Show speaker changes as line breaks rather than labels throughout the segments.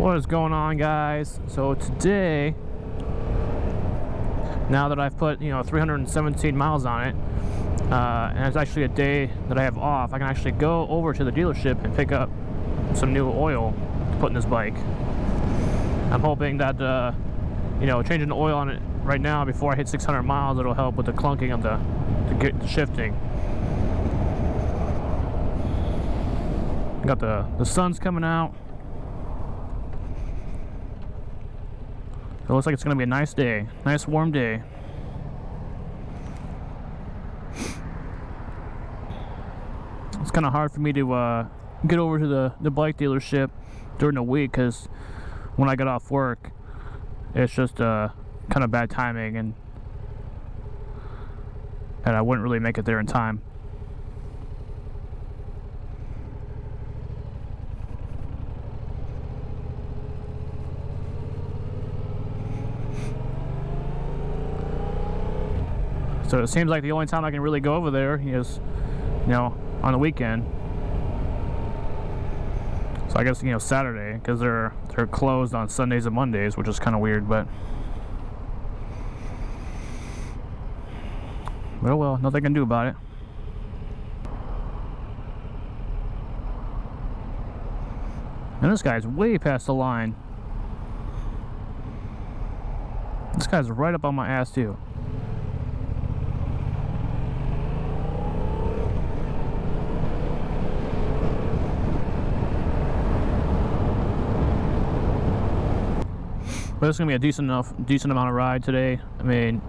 What is going on, guys? So today, now that I've put 317 miles on it, and it's actually a day that I have off, I can actually go over to the dealership and pick up some new oil to put in this bike. I'm hoping that changing the oil on it right now before I hit 600 miles, it'll help with the clunking of the shifting. Got the sun's coming out. It looks like it's going to be a nice day. Nice warm day. It's kind of hard for me to get over to the bike dealership during the week because when I get off work, it's just kind of bad timing, and I wouldn't really make it there in time. So it seems like the only time I can really go over there is, on the weekend. So I guess, Saturday, because they're closed on Sundays and Mondays, which is kind of weird, but oh well, nothing I can do about it. And this guy's way past the line. This guy's right up on my ass too. But it's gonna be a decent amount of ride today. I mean,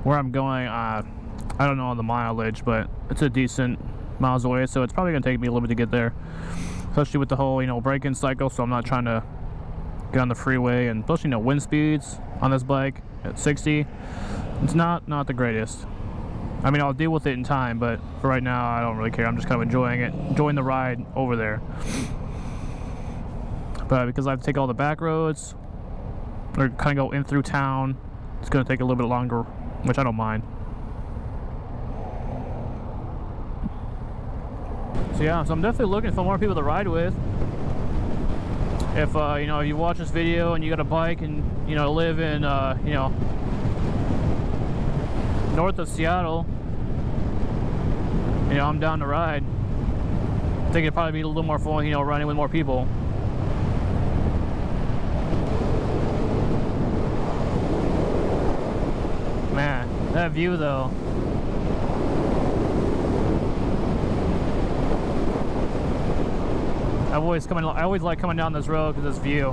where I'm going, I don't know on the mileage, but it's a decent miles away, so it's probably gonna take me a little bit to get there, especially with the whole break-in cycle. So I'm not trying to get on the freeway, and plus wind speeds on this bike at 60, it's not the greatest. I mean, I'll deal with it in time, but for right now I don't really care. I'm just kind of enjoying the ride over there. But because I have to take all the back roads or kind of go in through town, it's going to take a little bit longer, which I don't mind. So yeah, so I'm definitely looking for more people to ride with. If if you watch this video and you got a bike and live in north of Seattle, I'm down to ride. I think it'd probably be a little more fun, running with more people. Man, that view though. I always like coming down this road because this view.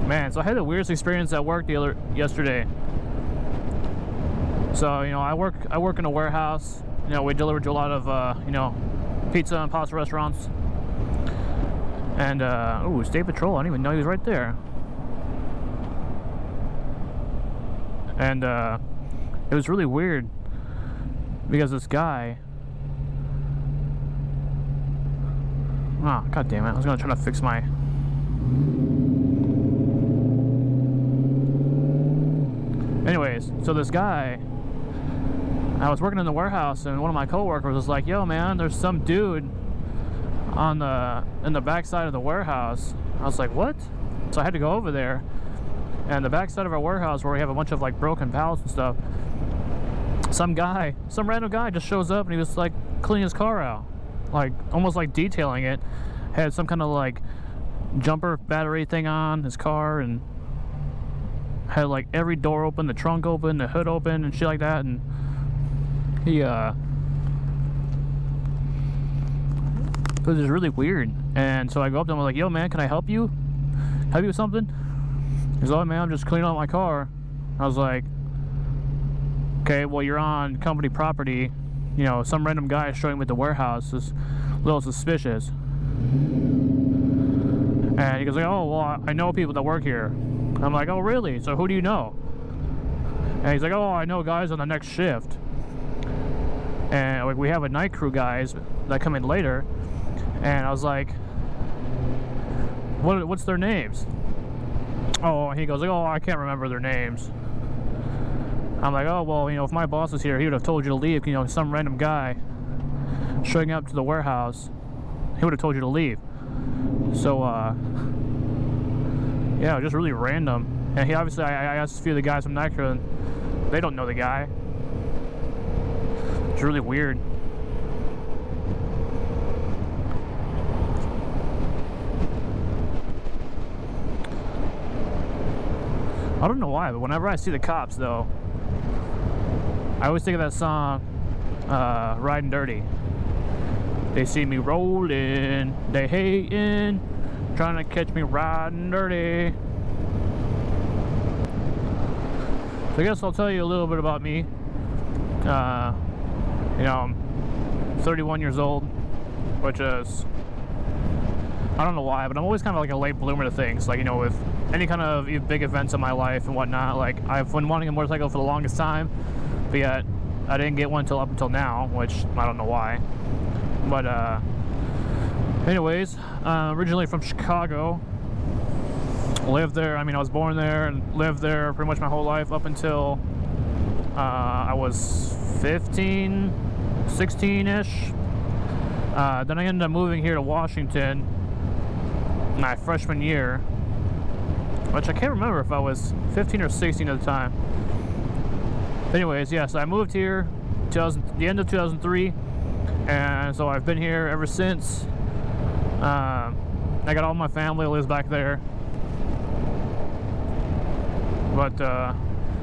Man, so I had the weirdest experience at work yesterday. So I work in a warehouse. We deliver to a lot of pizza and pasta restaurants. And ooh, State Patrol, I didn't even know he was right there. And it was really weird because this guy, god damn it, I was gonna try to fix my anyways. So this guy, I was working in the warehouse, and one of my coworkers was like, "Yo, man, there's some dude in the back side of the warehouse." I was like, "What?" So I had to go over there, and the back side of our warehouse, where we have a bunch of broken pallets and stuff, some random guy just shows up, and he was cleaning his car out, almost detailing it. Had some kind of jumper battery thing on his car, and had every door open, the trunk open, the hood open, and shit like that. And he it was just really weird. And so I go up to him, I'm like, "Yo, man, can I help you? Help you with something?" He's like, "Oh, man, I'm just cleaning out my car." I was like, "Okay, well, you're on company property. Some random guy showing me at the warehouse is a little suspicious." And he goes "Oh, well, I know people that work here." I'm like, "Oh, really? So who do you know?" And he's like, "Oh, I know guys on the next shift. And we have a night crew guys that come in later." And I was like, what's their names?" "Oh," he goes "Oh, I can't remember their names." I'm like, oh, well, you know, if my boss was here, he would have told you to leave. You know, some random guy showing up to the warehouse, he would have told you to leave. So, yeah, just really random. And he obviously, I asked a few of the guys from Nitro, and they don't know the guy. It's really weird. I don't know why, but whenever I see the cops, though, I always think of that song, Riding Dirty. They see me rolling, they hating, trying to catch me riding dirty. So I guess I'll tell you a little bit about me. You know, I'm 31 years old, which is, I don't know why, but I'm always kind of like a late bloomer to things. Like, you know, with any kind of big events in my life and whatnot, like, I've been wanting a motorcycle for the longest time, but yet I didn't get one up until now, which I don't know why. But anyways, originally from Chicago, lived there. I mean, I was born there and lived there pretty much my whole life up until I was 15, 16-ish. Then I ended up moving here to Washington my freshman year, which I can't remember if I was 15 or 16 at the time. Anyways, yes, I moved here the end of 2003, and so I've been here ever since. I got all my family lives back there, but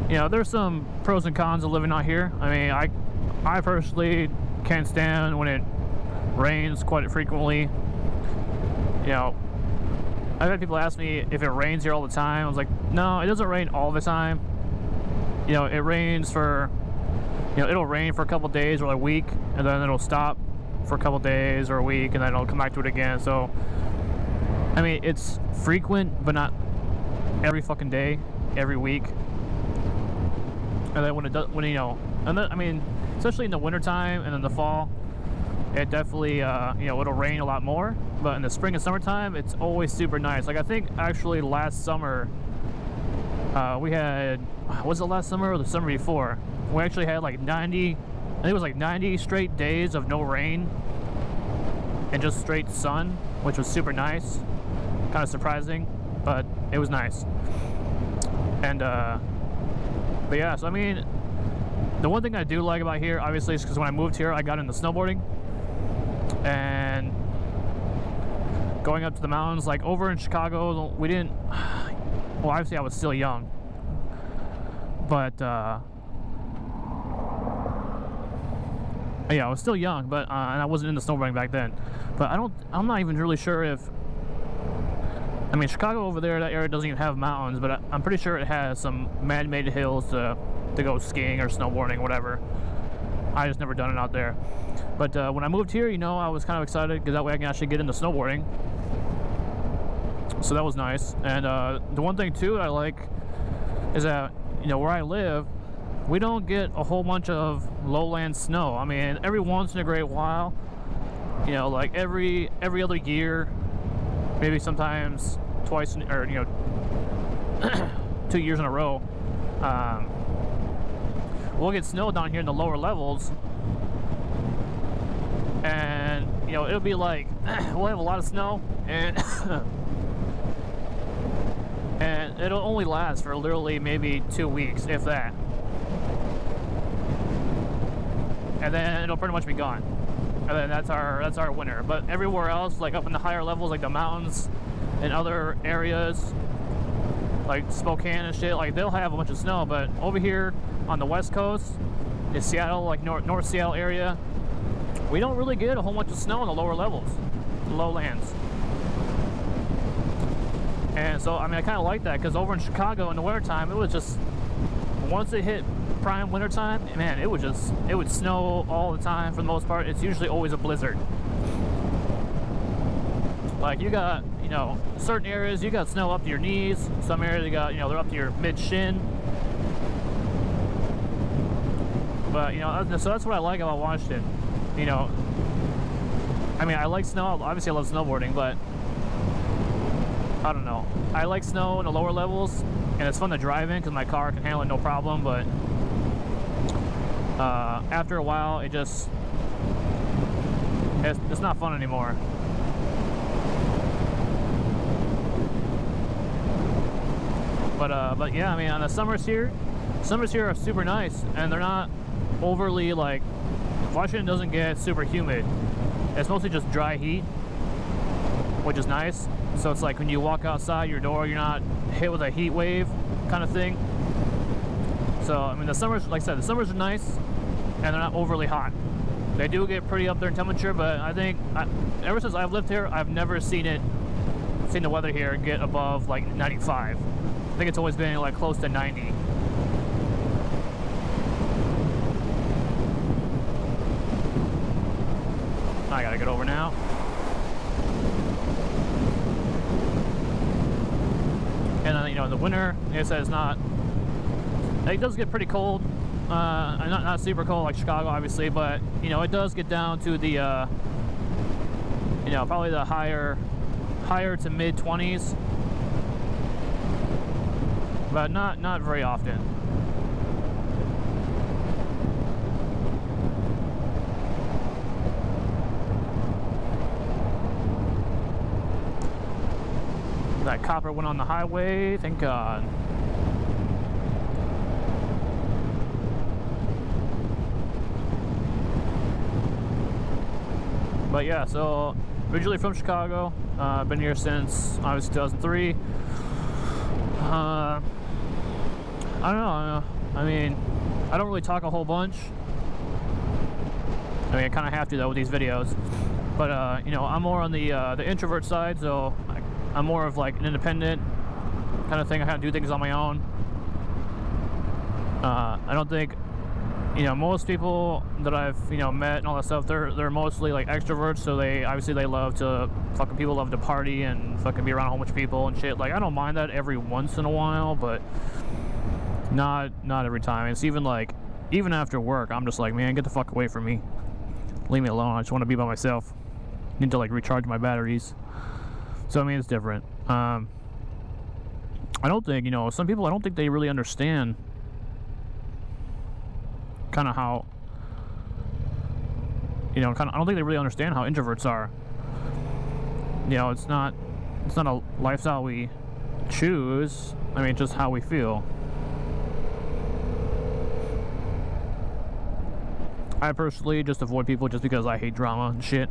you know, there's some pros and cons of living out here. I mean, I personally can't stand when it rains quite frequently. You know, I've had people ask me if it rains here all the time. I was like, no, it doesn't rain all the time. You know, it rains for, you know, it'll rain for a couple days or a week, and then it'll stop for a couple days or a week, and then it'll come back to it again. So, I mean, it's frequent, but not every fucking day, every week. And then when it does, you know, and then, I mean, especially in the wintertime and in the fall, it definitely, you know, it'll rain a lot more. But in the spring and summertime, it's always super nice. Like, I think actually last summer, we had, was it last summer or the summer before? We actually had like 90, I think it was like 90 straight days of no rain and just straight sun, which was super nice. Kind of surprising, but it was nice. And, but yeah, so I mean, the one thing I do like about here, obviously, is because when I moved here, I got into snowboarding. And going up to the mountains, like over in Chicago, we didn't, well, obviously I was still young, but yeah, I was still young, but and I wasn't into snowboarding back then. But I'm not even really sure if, I mean, Chicago over there, that area doesn't even have mountains, but I'm pretty sure it has some man-made hills to go skiing or snowboarding, whatever. I just never done it out there. But when I moved here, you know, I was kind of excited because that way I can actually get into snowboarding. So that was nice. And the one thing too I like is that, you know, where I live, we don't get a whole bunch of lowland snow. I mean, every once in a great while, you know, like every other year, maybe sometimes twice, or, you know, 2 years in a row, we'll get snow down here in the lower levels. And, you know, it'll be like, we'll have a lot of snow, and and it'll only last for literally maybe 2 weeks, if that. And then it'll pretty much be gone. And then that's our winter. But everywhere else, like up in the higher levels, like the mountains and other areas, like Spokane and shit, like they'll have a bunch of snow. But over here on the west coast, in Seattle, like North Seattle area, we don't really get a whole bunch of snow in the lower levels, the lowlands. And so, I mean, I kind of like that, because over in Chicago in the wintertime, it was just, once it hit prime wintertime, man, it would snow all the time for the most part. It's usually always a blizzard. Like, you got, you know, certain areas, you got snow up to your knees. Some areas, you got, you know, they're up to your mid-shin. But, you know, so that's what I like about Washington. You know, I mean, I like snow. Obviously, I love snowboarding, but I don't know. I like snow in the lower levels, and it's fun to drive in because my car can handle it no problem. But after a while, it's not fun anymore. But yeah, I mean, on the summers here are super nice, and they're not overly, like, Washington doesn't get super humid. It's mostly just dry heat, which is nice. So it's like when you walk outside your door, you're not hit with a heat wave kind of thing. So I mean, the summers, like I said, the summers are nice, and they're not overly hot. They do get pretty up there in temperature, but I think ever since I've lived here, I've never seen the weather here get above like 95. I think it's always been like close to 90. I gotta get over now. And then, you know, in the winter, like I said, it does get pretty cold. Not super cold like Chicago, obviously, but you know, it does get down to the you know, probably the higher to mid 20s, but not very often. That copper went on the highway, thank God. But yeah, so originally from Chicago, been here since obviously 2003. I don't know. I mean, I don't really talk a whole bunch. I mean, I kind of have to though with these videos. But you know, I'm more on the introvert side, so I'm more of like an independent kind of thing. I kind of do things on my own. I don't think, you know, most people that I've, you know, met and all that stuff, they're mostly like extroverts, so they love to people love to party and fucking be around a whole bunch of people and shit. Like, I don't mind that every once in a while, but not every time. It's even like, even after work, I'm just like, man, get the fuck away from me. Leave me alone. I just want to be by myself. Need to like recharge my batteries. So I mean, it's different. I don't think, you know, some people, I don't think they really understand kind of how, you know, I don't think they really understand how introverts are. You know, it's not a lifestyle we choose. I mean, just how we feel. I personally just avoid people just because I hate drama and shit.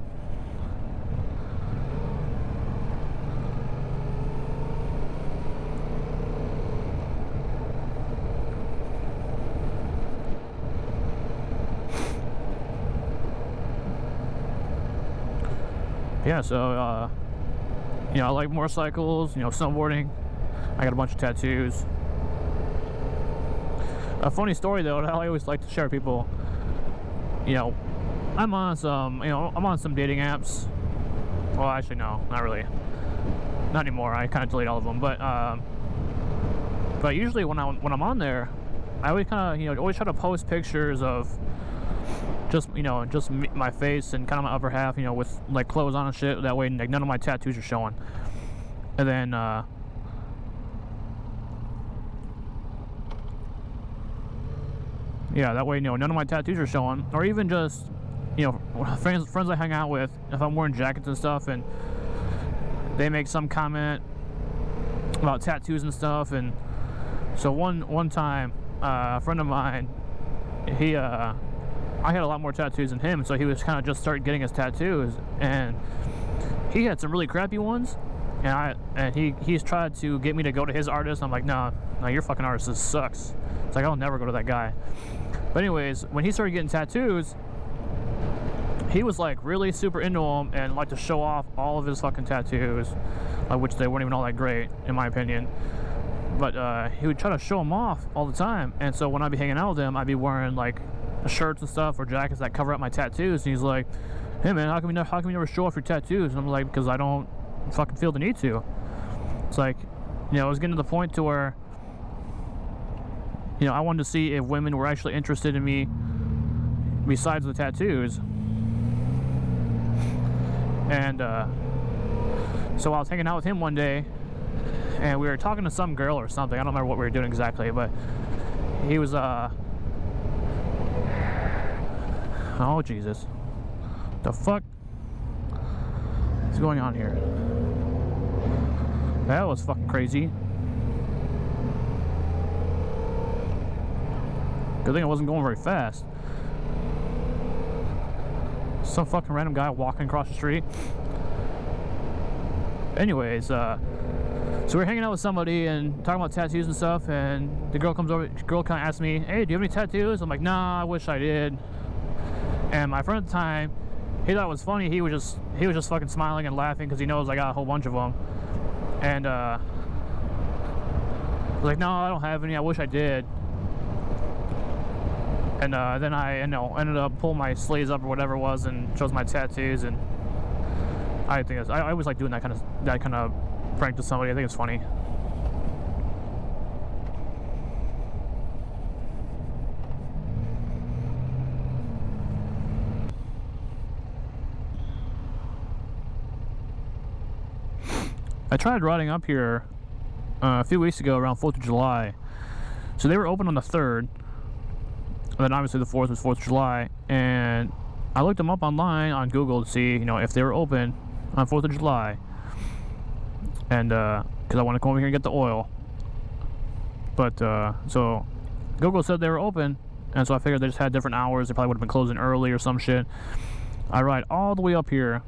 Yeah, so you know, I like motorcycles, you know, snowboarding. I got a bunch of tattoos. A funny story though that I always like to share with people. You know, I'm on some dating apps. Well, actually no, not really. Not anymore. I kind of delete all of them. But usually when I'm on there, I always kind of, you know, always try to post pictures of just, you know, just my face and kind of my upper half, you know, with like clothes on and shit. That way, like, none of my tattoos are showing. And then yeah, that way, you know, none of my tattoos are showing. Or even just, you know, friends I hang out with, if I'm wearing jackets and stuff and they make some comment about tattoos and stuff. And so one time, a friend of mine, I had a lot more tattoos than him, so he was kind of just started getting his tattoos, and he had some really crappy ones, and he's tried to get me to go to his artist. I'm like, no, your fucking artist sucks. It's like, I'll never go to that guy. But anyways, when he started getting tattoos, he was like really super into them and liked to show off all of his fucking tattoos, which they weren't even all that great in my opinion. But he would try to show them off all the time, and so when I'd be hanging out with him, I'd be wearing like shirts and stuff or jackets that cover up my tattoos, and he's like, hey man, how come you never show off your tattoos? And I'm like, because I don't fucking feel the need to. It's like, you know, I was getting to the point to where, you know, I wanted to see if women were actually interested in me besides the tattoos. And so I was hanging out with him one day, and we were talking to some girl or something. I don't remember what we were doing exactly, but he was Oh, Jesus. The fuck is going on here? That was fucking crazy. Good thing I wasn't going very fast. Some fucking random guy walking across the street. Anyways, so we're hanging out with somebody and talking about tattoos and stuff, and the girl comes over. The girl kind of asks me, "Hey, do you have any tattoos?" I'm like, "Nah, I wish I did." And my friend at the time, he thought it was funny. He was just fucking smiling and laughing because he knows I got a whole bunch of them. And I was like, "No, I don't have any. I wish I did." And then I ended up pulling my sleeves up or whatever it was and shows my tattoos. And I think I always like doing that kind of prank to somebody. I think it's funny. I tried riding up here a few weeks ago around 4th of July. So they were open on the 3rd. And then obviously the 4th was 4th of July. And I looked them up online on Google to see, if they were open on 4th of July. And because I want to come over here and get the oil. But so Google said they were open, and so I figured they just had different hours. They probably would have been closing early or some shit. I ride all the way up here,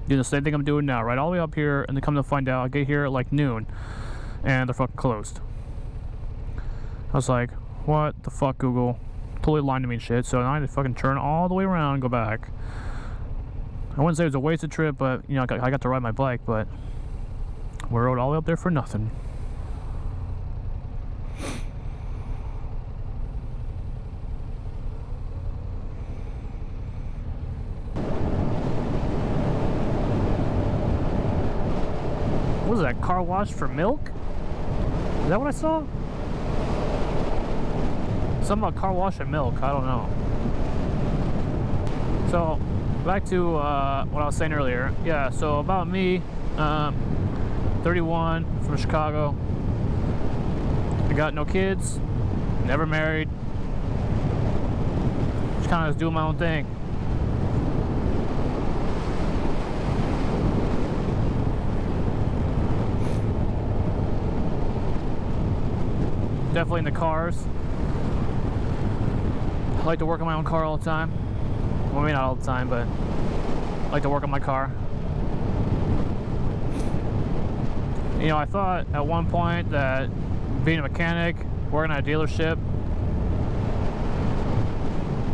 do the same thing I'm doing now, ride all the way up here, and then come to find out I get here at like noon and they're fucking closed. I was like, what the fuck, Google? Totally lying to me and shit. So now I had to fucking turn all the way around and go back. I wouldn't say it was a wasted trip, but I got to ride my bike, but we rode all the way up there for nothing. What was that, car wash for milk? Is that what I saw? Something about car wash and milk, I don't know. So, back to what I was saying earlier. Yeah, so about me, 31, from Chicago. I got no kids, never married. Just kind of doing my own thing. Definitely into cars. I like to work on my own car all the time. Well, maybe not all the time, but I like to work on my car. I thought at one point that being a mechanic, working at a dealership,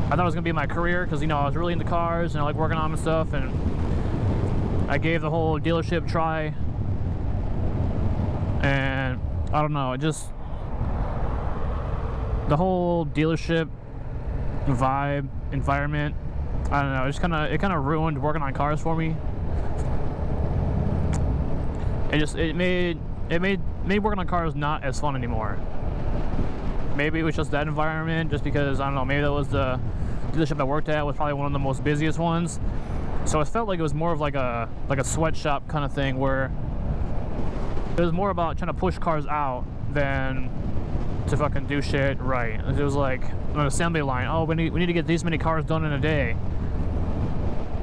I thought it was going to be my career because, I was really into cars and I like working on them and stuff. And I gave the whole dealership a try. And I don't know, the whole dealership vibe, environment, I don't know, it kind of ruined working on cars for me. It made working on cars not as fun anymore. Maybe it was just that environment, just because, I don't know, maybe that was the dealership I worked at was probably one of the most busiest ones. So it felt like it was more of like a sweatshop kind of thing, where it was more about trying to push cars out than to fucking do shit right. It was like an assembly line. Oh, we need to get these many cars done in a day.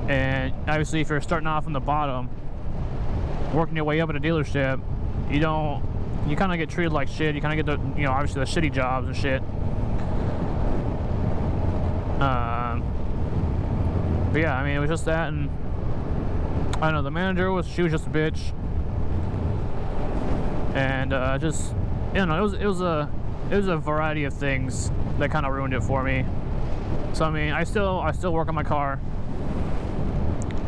And obviously, if you're starting off from the bottom, working your way up at a dealership, you kind of get treated like shit. You kind of get the, obviously the shitty jobs and shit. But yeah, I mean, it was just that, and I don't know, the manager she was just a bitch, and it was a variety of things that kind of ruined it for me. So I mean, I still work on my car,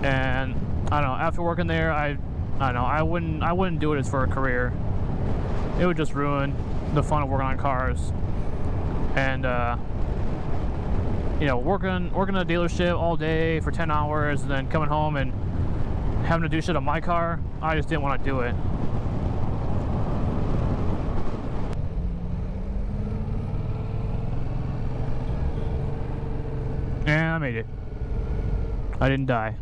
and I don't know, after working there, I don't know, I wouldn't do it as for a career. It would just ruin the fun of working on cars. And working at a dealership all day for 10 hours and then coming home and having to do shit on my car, I just didn't want to do it. And I made it. I didn't die.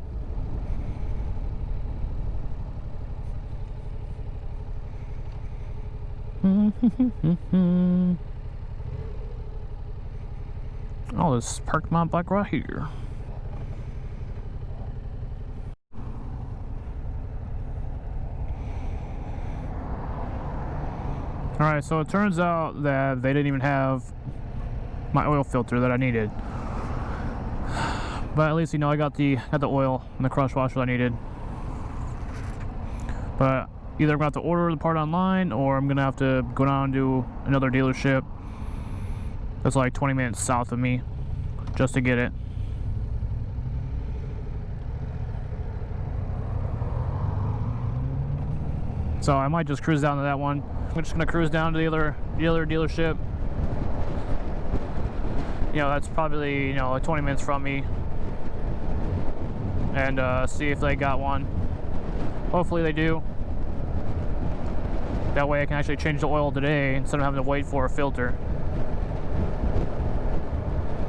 I'll just park my bike right here. Alright, so it turns out that they didn't even have my oil filter that I needed. But at least, you know, I got the oil and the crush washer that I needed. But either I'm going to have to order the part online, or I'm going to have to go down to another dealership that's like 20 minutes south of me just to get it. So I might just cruise down to that one. I'm just going to cruise down to the other dealership. You know, that's probably, you know, like 20 minutes from me. And see if they got one. Hopefully they do. That way I can actually change the oil today instead of having to wait for a filter.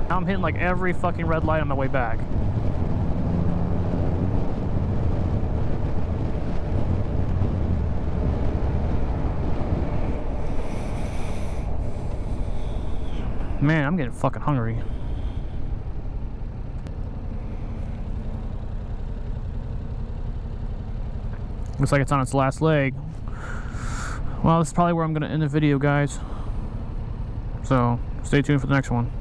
Now I'm hitting like every fucking red light on my way back. Man, I'm getting fucking hungry. Looks like it's on its last leg. Well, this is probably where I'm going to end the video, guys. So, stay tuned for the next one.